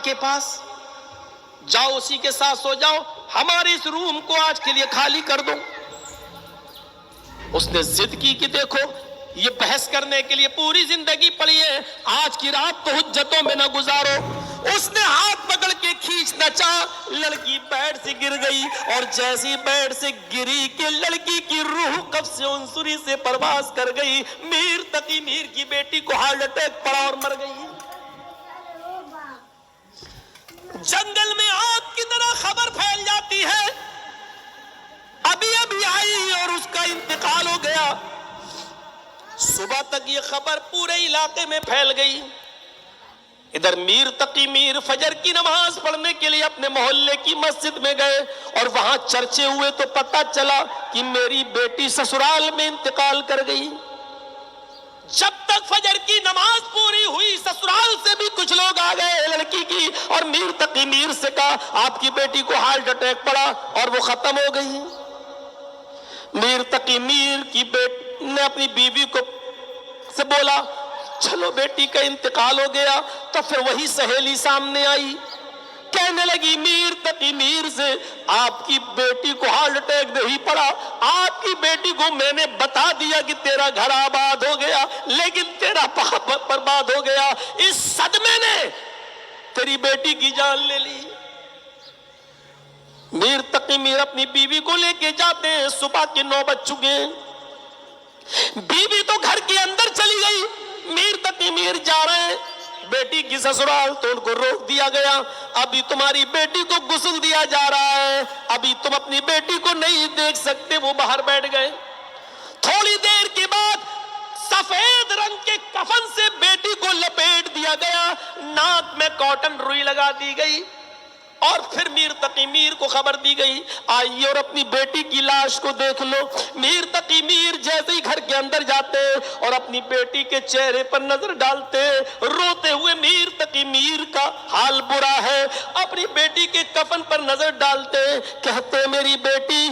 کے پاس جاؤ، اسی کے ساتھ سو جاؤ، ہمارے اس روم کو آج کے لیے خالی کر دو۔ اس نے ضد کی کہ دیکھو یہ بحث کرنے کے لیے پوری زندگی پڑی ہے، آج کی رات تو حجتوں میں نہ گزارو۔ اس نے ہاتھ پکڑ کے کھینچنا چاہا، لڑکی بیڈ سے گر گئی، اور جیسی بیڈ سے گری کہ لڑکی کی روح قبض عنصری سے پرواز کر گئی۔ میر تقی میر کی بیٹی کو ہارٹ اٹیک پڑا اور مر گئی۔ جنگل میں آگ کی طرح خبر پھیل جاتی ہے، ابھی ابھی آئی اور اس کا انتقال ہو گیا۔ صبح تک یہ خبر پورے علاقے میں پھیل گئی۔ ادھر میر تقی میر فجر کی نماز پڑھنے کے لیے اپنے محلے کی مسجد میں گئے، اور وہاں چرچے ہوئے تو پتہ چلا کہ میری بیٹی سسرال میں انتقال کر گئی۔ جب تک فجر کی نماز پوری ہوئی، سسرال سے بھی کچھ لوگ آ گئے لڑکی کی، اور میر تقی میر سے کہا آپ کی بیٹی کو ہارٹ اٹیک پڑا اور وہ ختم ہو گئی۔ میر تقی میر کی بیٹی نے اپنی بیوی کو سے بولا چلو بیٹی کا انتقال ہو گیا، تو پھر وہی سہیلی سامنے آئی، کہنے لگی میر تقی میر سے آپ کی بیٹی کو ہارٹ اٹیک نہیں پڑا، آپ کی بیٹی کو میں نے بتا دیا کہ تیرا گھر آباد ہو گیا، لیکن تیرا باپ برباد ہو گیا، اس صدمے نے تیری بیٹی کی جان لے لی۔ میر تقی میر اپنی بیوی کو لے کے جاتے ہیں، صبح کے 9 بج چکے ہیں، بیوی تو گھر کے اندر چلی گئی، میر تقی میر جا رہے ہیں بیٹی کی سسرال، تو ان کو روک دیا گیا، ابھی تمہاری بیٹی کو غسل دیا جا رہا ہے، ابھی تم اپنی بیٹی کو نہیں دیکھ سکتے۔ وہ باہر بیٹھ گئے۔ تھوڑی دیر کے بعد سفید رنگ کے کفن سے بیٹی کو لپیٹ دیا گیا، ناک میں کاٹن روئی لگا دی گئی، اور پھر میر تقی میر کو خبر دی گئی آئیے اور اپنی بیٹی کی لاش کو دیکھ لو۔ میر تقی میر جیسے ہی گھر کے اندر جاتے اور اپنی بیٹی کے چہرے پر نظر ڈالتے، روتے ہوئے میر تقی میر کا حال برا ہے، اپنی بیٹی کے کفن پر نظر ڈالتے کہتے میری بیٹی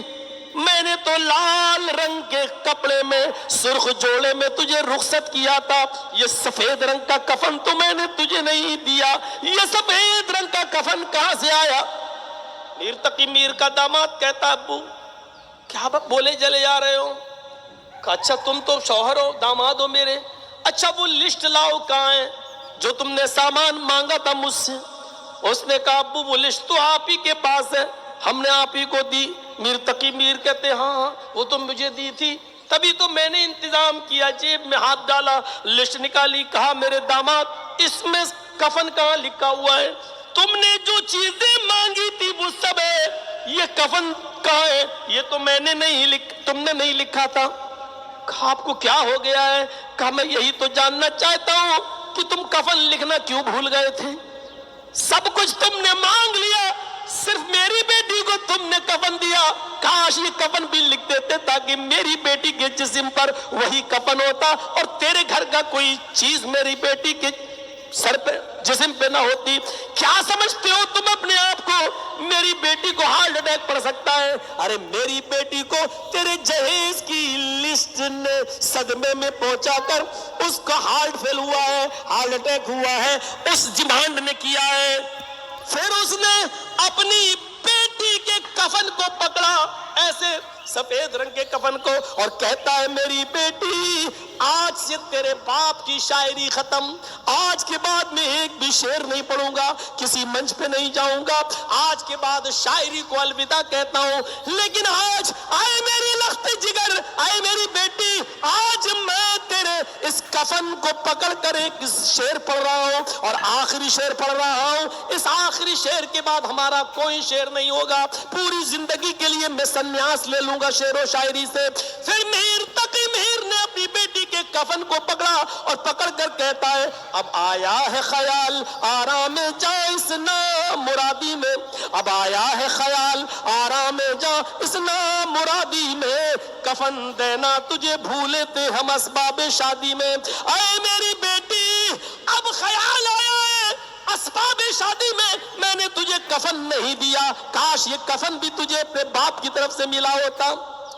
میں نے تو لال رنگ کے کپڑے میں سرخ جوڑے میں تجھے رخصت کیا تھا، یہ سفید رنگ کا کفن تو میں نے تجھے نہیں دیا، یہ سفید رنگ کا کفن کہاں سے آیا؟ میر تقی میر کا داماد کہتا ابو کیا بولے چلے جا رہے ہو؟ کہا اچھا تم تو شوہر ہو داماد ہو میرے، اچھا وہ لسٹ لاؤ کہاں ہے جو تم نے سامان مانگا تھا مجھ سے؟ اس نے کہا ابو وہ لسٹ تو آپ ہی کے پاس ہے، ہم نے آپ ہی کو دی۔ میر تقی میر کہتے ہاں وہ تو مجھے دی تھی، تبھی تو میں نے انتظام کیا، جیب میں ہاتھ ڈالا، لسٹ نکالی، کہا میرے داماد اس میں کفن کہاں لکھا ہوا ہے؟ تم نے جو چیزیں مانگی تھی وہ سب ہے، یہ کفن کہاں ہے؟ یہ تو میں نے نہیں تم نے نہیں لکھا تھا۔ کہا آپ کو کیا ہو گیا ہے؟ کہا میں یہی تو جاننا چاہتا ہوں کہ تم کفن لکھنا کیوں بھول گئے تھے؟ سب کچھ تم نے مانگ لیا، صرف میری بیٹی کو تم نے کفن دیا، کاش یہ کفن بھی لکھ دیتے تاکہ میری بیٹی کے جسم پر وہی کفن ہوتا اور تیرے گھر کا کوئی چیز میری بیٹی کے سر پہ جسم پہ نہ ہوتی۔ کیا سمجھتے ہو تم اپنے آپ کو میری بیٹی کو ہارٹ اٹیک پڑ سکتا ہے؟ ارے میری بیٹی کو تیرے جہیز کی لسٹ نے صدمے میں پہنچا کر اس کا ہارٹ فیل ہوا ہے، ہارٹ اٹیک ہوا ہے، اس ڈیمانڈ نے کیا ہے۔ پھر اس نے اپنی بیٹی کے کفن کو پکڑا، ایسے سفید رنگ کے کفن کو، اور کہتا ہے میری بیٹی آج سے تیرے باپ کی شاعری ختم، آج کے بعد میں ایک بھی شعر نہیں پڑھوں گا، کسی منچ پہ نہیں جاؤں گا، آج کے بعد شاعری کو الوداع کہتا ہوں، لیکن آج آئے میری لخت جگر، آئے میری بیٹی، آج میں تیرے اس کفن کو پکڑ کر ایک شعر پڑھ رہا ہوں اور آخری شعر پڑھ رہا ہوں، اس آخری شعر کے بعد ہمارا کوئی شعر نہیں ہوگا، پوری زندگی کے لیے میں سنیاس لے لوں گا شعر و شاعری سے۔ پھر میر تقی میر نے اپنی بیٹی کے کفن کو پکڑا اور پکڑ کر کہتا ہے اب آیا ہے خیال آرام جا اس نامرادی میں، اب آیا ہے خیال آرام جا اس نامرادی میں، کفن دینا تجھے بھولے تھے ہم اسباب شادی میں۔ اے میری بیٹی اب خیال آیا ہے اسباب شادی میں نے تجھے کفن نہیں دیا، کاش یہ کفن بھی تجھے اپنے باپ کی طرف سے ملا ہوتا۔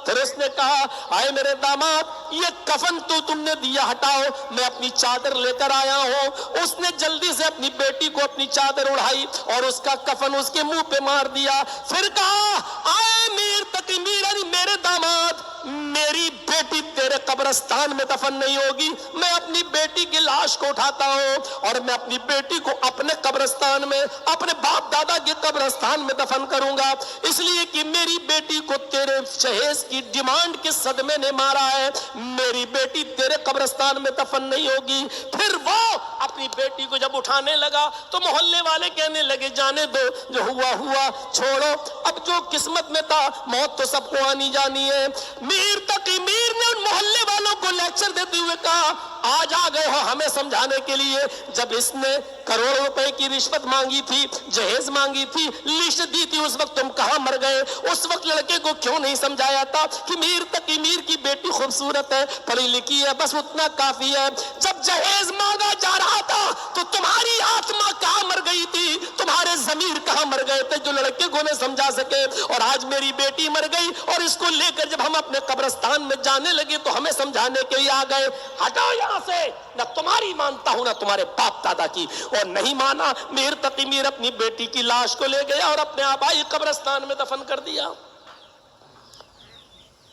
پھر اس نے کہا آئے میرے داماد یہ کفن تو تم نے دیا ہٹاؤ، میں اپنی چادر لے کر آیا ہوں۔ اس نے جلدی سے اپنی بیٹی کو اپنی چادر اڑائی اور اس کا کفن اس کے منہ پہ مار دیا، پھر کہا آئے میر تقی میر، میرے داماد میری بیٹی تیرے قبرستان میں دفن نہیں ہوگی، میں اپنی بیٹی کی لاش کو اٹھاتا ہوں اور میں اپنی بیٹی کو اپنے قبرستان میں، اپنے باپ دادا کے قبرستان میں دفن کروں گا، اس لیے کہ میری بیٹی کو تیرے جہیز کی ڈیمانڈ کے صدمے نے مارا ہے، میری بیٹی تیرے قبرستان میں دفن نہیں ہوگی۔ پھر وہ اپنی بیٹی کو جب اٹھانے لگا تو محلے والے کہنے لگے جانے دو، جو ہوا ہوا، چھوڑو، اب جو قسمت میں تھا موت تو سب کو آنی جانی ہے۔ میر تقی میر نے ان محلے والوں کو لیکچر دیتے ہوئے کہا آج آ گئے ہو ہمیں سمجھانے کے لیے، جب اس نے کروڑ روپے کی رشوت مانگی تھی، جہیز مانگی تھی، لسٹ دی تھی، اس وقت تم کہاں مر گئے؟ اس وقت لڑکے کو کیوں نہیں سمجھایا تھا کہ میر تقی میر کی بیٹی خوبصورت ہے، پڑھی لکھی ہے، بس اتنا کافی ہے؟ جب جہیز مانگا جا رہا تھا تو تمہاری آتما کہاں مر گئی تھی، تمہارے ضمیر کہاں مر گئے تھے جو لڑکے کو نہ سمجھا سکے؟ اور آج میری بیٹی مر گئی اور اس کو لے کر جب ہم اپنے قبرستان میں جانے لگے تو ہمیں سمجھانے کے لیے آ گئے، ہٹاؤ یہاں سے، نہ تمہاری مانتا ہوں نہ تمہارے باپ دادا کی۔ اور نہیں مانا، میر تقی میر اپنی بیٹی کی لاش کو لے گیا اور اپنے آبائی قبرستان میں دفن کر دیا۔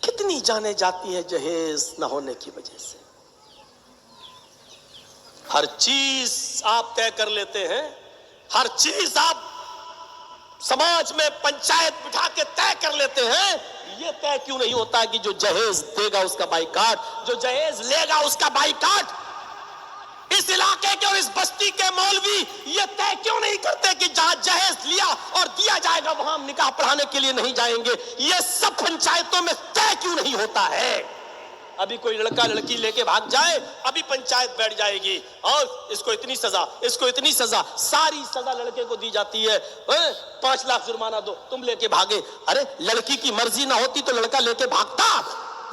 کتنی جانیں جاتی ہیں جہیز نہ ہونے کی وجہ سے۔ ہر چیز آپ طے کر لیتے ہیں، ہر چیز آپ سماج میں پنچایت بٹھا کے طے کر لیتے ہیں، یہ طے کیوں نہیں ہوتا کہ جو جہیز دے گا اس کا بائیکاٹ، جو جہیز لے گا اس کا بائیکاٹ؟ اس علاقے کے اور اس بستی کے مولوی یہ طے کیوں نہیں کرتے کہ جہاں جہیز لیا اور دیا جائے گا وہاں ہم نکاح پڑھانے کے لیے نہیں جائیں گے؟ یہ سب پنچایتوں میں طے کیوں نہیں ہوتا ہے؟ ابھی کوئی لڑکا لڑکی لے کے بھاگ جائے، ابھی پنچایت بیٹھ جائے گی اور اس کو اتنی سزا، اس کو اتنی سزا، ساری سزا لڑکے کو دی جاتی ہے، 5 لاکھ جرمانہ دو، تم لے کے بھاگے۔ ارے لڑکی کی مرضی نہ ہوتی تو لڑکا لے کے بھاگتا؟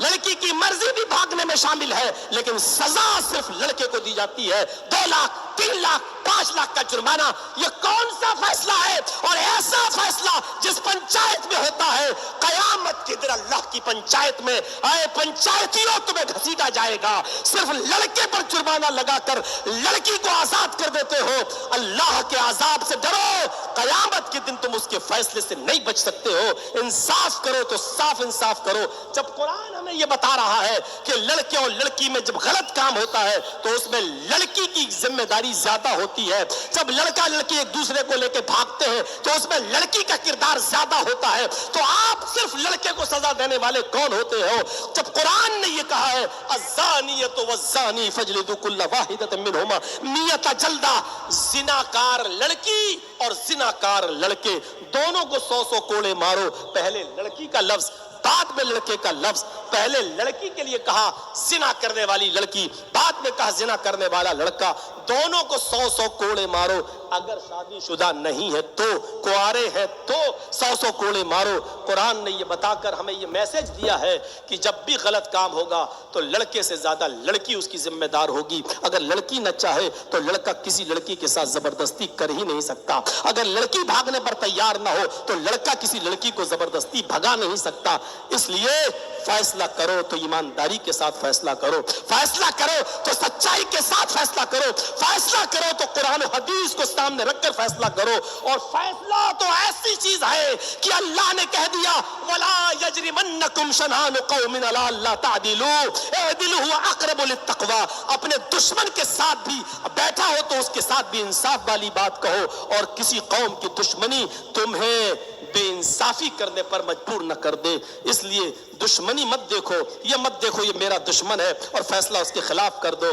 لڑکی کی مرضی بھی بھاگنے میں شامل ہے، لیکن سزا صرف لڑکے کو دی جاتی ہے۔ 2 لاکھ، 3 لاکھ، 5 لاکھ کا جرمانہ، یہ کون سا فیصلہ ہے؟ اور ایسا فیصلہ جس پنچایت میں ہوتا ہے، قیامت کے دن اللہ کی پنچایت میں، اے پنچایتیوں تمہیں گھسیٹا جائے گا۔ صرف لڑکے پر جرمانہ لگا کر لڑکی کو آزاد کر دیتے ہو۔ اللہ کے عذاب سے ڈرو، قیامت کے دن تم اس کے فیصلے سے نہیں بچ سکتے ہو۔ انصاف کرو تو صاف انصاف کرو۔ جب قرآن ہمیں یہ بتا رہا ہے کہ لڑکے اور لڑکی میں جب غلط کام ہوتا ہے تو اس میں لڑکی کی ذمہ داری زیادہ ہوتی ہے، جب لڑکا لڑکی ایک دوسرے کو لے کے بھاگتے ہیں تو اس میں لڑکی کا کردار زیادہ ہوتا ہے، تو آپ صرف لڑکے کو سزا دینے والے کون ہوتے ہو؟ جب قرآن نے یہ کہا ہے الزانیۃ والزانی فاجلدوا کل واحدۃ منہما مئۃ جلدہ، زناکار لڑکی اور زناکار لڑکے دونوں کو 100 کوڑے مارو۔ پہلے لڑکی کا لفظ، بعد میں لڑکے کا لفظ، پہلے لڑکی کے لیے کہا زنا کرنے والی لڑکی، بعد میں کہا زنا کرنے والا لڑکا، دونوں کو 100 کوڑے مارو۔ اگر شادی شدہ نہیں ہے تو، کوارے ہیں تو 100 کوڑے مارو۔ قرآن نے یہ بتا کر ہمیں یہ میسج دیا ہے کہ جب بھی غلط کام ہوگا تو لڑکے سے زیادہ لڑکی اس کی ذمہ دار ہوگی۔ اگر لڑکی نہ چاہے تو لڑکا کسی لڑکی کے ساتھ زبردستی کر ہی نہیں سکتا۔ اگر لڑکی بھاگنے پر تیار نہ ہو تو لڑکا کسی لڑکی کو زبردستی بھگا نہیں سکتا۔ اس لیے فیصلہ کرو تو ایمانداری کے ساتھ فیصلہ کرو، فیصلہ کرو تو سچائی کے ساتھ فیصلہ کرو، فیصلہ کرو تو قرآن و حدیث کو سامنے رکھ کر فیصلہ کرو۔ اور فیصلہ تو ایسی چیز ہے کہ اللہ نے کہہ دیا وَلَا يَجْرِمَنَّكُمْ شَنَآنُ قَوْمٍ عَلَىٰ أَلَّا تَعْدِلُوا اعْدِلُوا هُوَ أَقْرَبُ لِلتَّقْوَىٰ۔ اپنے دشمن کے ساتھ بھی بیٹھا ہو تو اس کے ساتھ بھی انصاف والی بات کہو، اور کسی قوم کی دشمنی تمہیں بے انصافی کرنے پر مجبور نہ کر دے۔ اس لیے دشمنی مت دیکھو، یہ مت دیکھو یہ میرا دشمن ہے اور فیصلہ اس کے خلاف کر دو۔